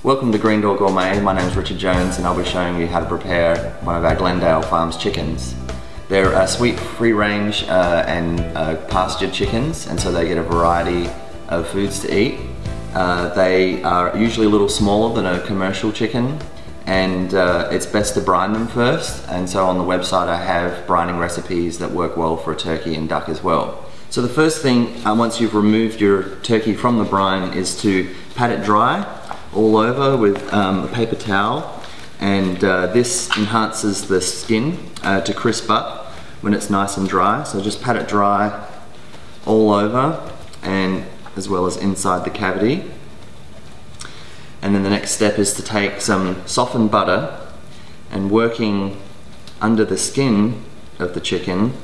Welcome to Green Door Gourmet. My name is Richard Jones and I'll be showing you how to prepare one of our Glendale Farms chickens. They're sweet, free-range and pastured chickens, and so they get a variety of foods to eat. They are usually a little smaller than a commercial chicken, and it's best to brine them first, and so on the website I have brining recipes that work well for a turkey and duck as well. So the first thing, once you've removed your turkey from the brine, is to pat it dry all over with a paper towel, and this enhances the skin to crisp up when it's nice and dry. So just pat it dry all over, and as well as inside the cavity. And then the next step is to take some softened butter and working under the skin of the chicken,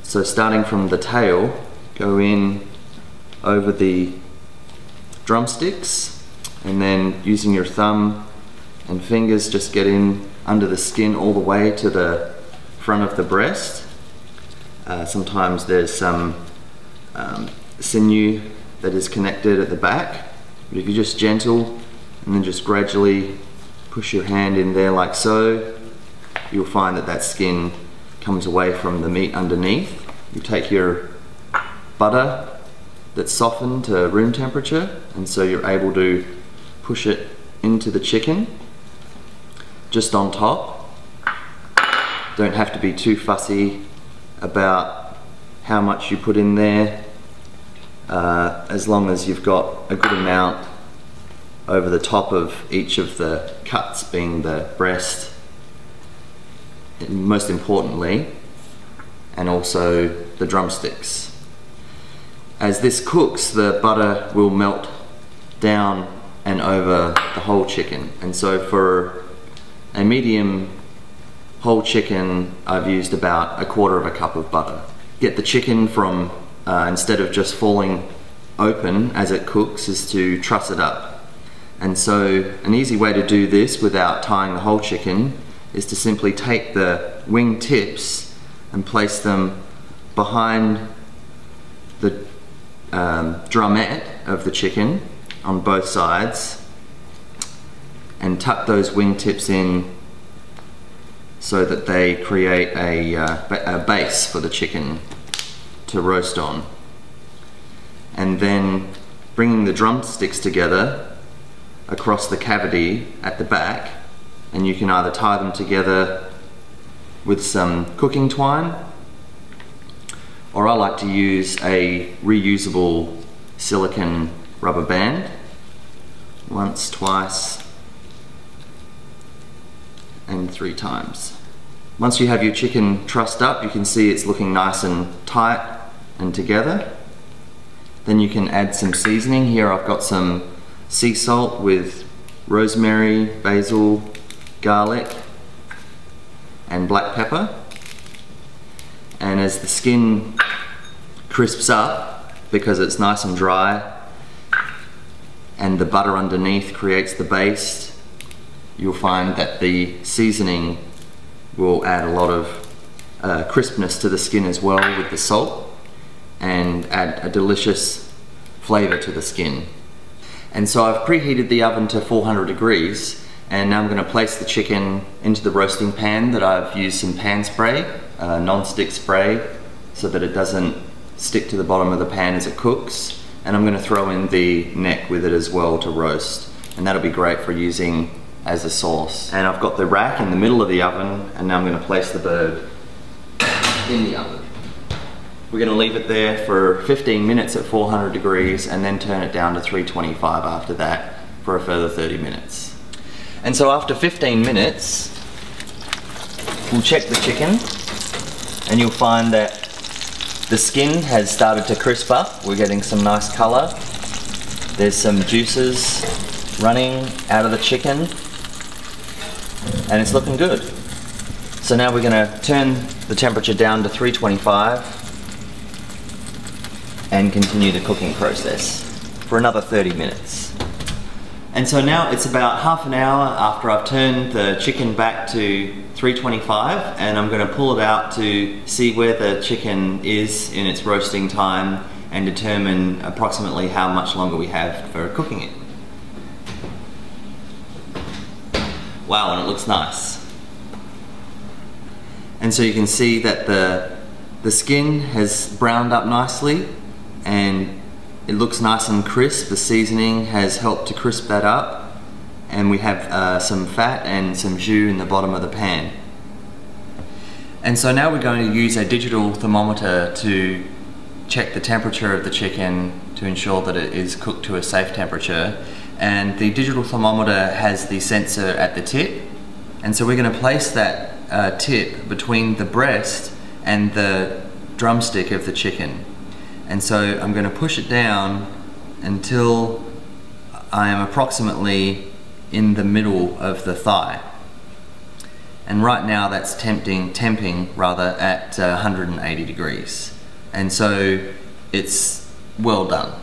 so starting from the tail, go in over the drumsticks, and then using your thumb and fingers just get in under the skin all the way to the front of the breast. Sometimes there's some sinew that is connected at the back, but if you're just gentle and then just gradually push your hand in there like so, you'll find that that skin comes away from the meat underneath. You take your butter that's softened to room temperature, and so you're able to push it into the chicken just on top. Don't have to be too fussy about how much you put in there, as long as you've got a good amount over the top of each of the cuts, being the breast most importantly, and also the drumsticks. As this cooks, the butter will melt down and over the whole chicken, and so for a medium whole chicken I've used about 1/4 cup of butter. Get the chicken from, instead of just falling open as it cooks, is to truss it up. And so an easy way to do this without tying the whole chicken is to simply take the wing tips and place them behind the drumette of the chicken on both sides, and tuck those wing tips in so that they create a base for the chicken to roast on. And then bringing the drumsticks together across the cavity at the back, and you can either tie them together with some cooking twine, or I like to use a reusable silicone rubber band. Once, twice, and 3 times. Once you have your chicken trussed up, you can see it's looking nice and tight and together. Then you can add some seasoning. Here I've got some sea salt with rosemary, basil, garlic, and black pepper. And as the skin crisps up, because it's nice and dry and the butter underneath creates the base, you'll find that the seasoning will add a lot of crispness to the skin as well with the salt, and add a delicious flavor to the skin. And so I've preheated the oven to 400 degrees, and now I'm going to place the chicken into the roasting pan that I've used some pan spray, non-stick spray, so that it doesn't stick to the bottom of the pan as it cooks. And I'm going to throw in the neck with it as well to roast, and that'll be great for using as a sauce. And I've got the rack in the middle of the oven, and now I'm going to place the bird in the oven. We're going to leave it there for 15 minutes at 400 degrees and then turn it down to 325 after that for a further 30 minutes. And so after 15 minutes, we'll check the chicken, and you'll find that the skin has started to crisp up. We're getting some nice color. There's some juices running out of the chicken, and it's looking good. So now we're going to turn the temperature down to 325 and continue the cooking process for another 30 minutes. And so now it's about half an hour after I've turned the chicken back to 325, and I'm going to pull it out to see where the chicken is in its roasting time and determine approximately how much longer we have for cooking it. Wow, and it looks nice. And so you can see that the skin has browned up nicely and it looks nice and crisp. The seasoning has helped to crisp that up, and we have some fat and some jus in the bottom of the pan. And so now we're going to use a digital thermometer to check the temperature of the chicken to ensure that it is cooked to a safe temperature. And the digital thermometer has the sensor at the tip, and so we're going to place that tip between the breast and the drumstick of the chicken. And so I'm going to push it down until I am approximately in the middle of the thigh. And right now that's temping rather at 180 degrees. And so it's well done.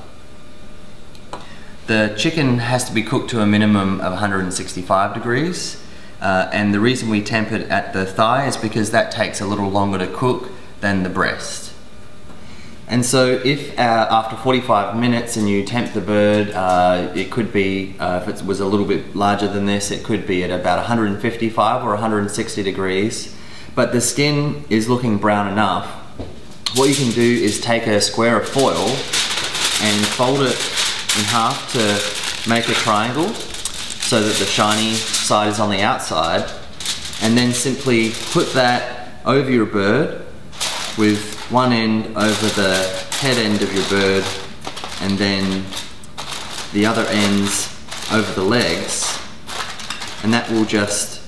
The chicken has to be cooked to a minimum of 165 degrees. And the reason we temp it at the thigh is because that takes a little longer to cook than the breast. And so if after 45 minutes and you temp the bird, it could be, if it was a little bit larger than this, it could be at about 155 or 160 degrees. But the skin is looking brown enough. What you can do is take a square of foil and fold it in half to make a triangle so that the shiny side is on the outside, and then simply put that over your bird with one end over the head end of your bird and then the other ends over the legs, and that will just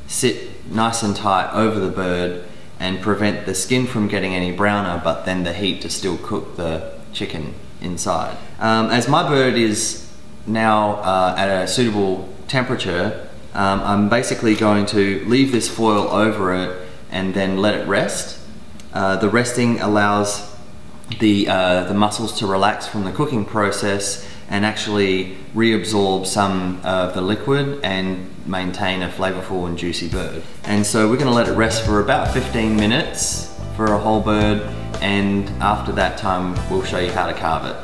sit nice and tight over the bird and prevent the skin from getting any browner, but then the heat to still cook the chicken inside. As my bird is now at a suitable temperature, I'm basically going to leave this foil over it and then let it rest. The resting allows the muscles to relax from the cooking process and actually reabsorb some of the liquid and maintain a flavorful and juicy bird. And so we're going to let it rest for about 15 minutes for a whole bird, and after that time we'll show you how to carve it.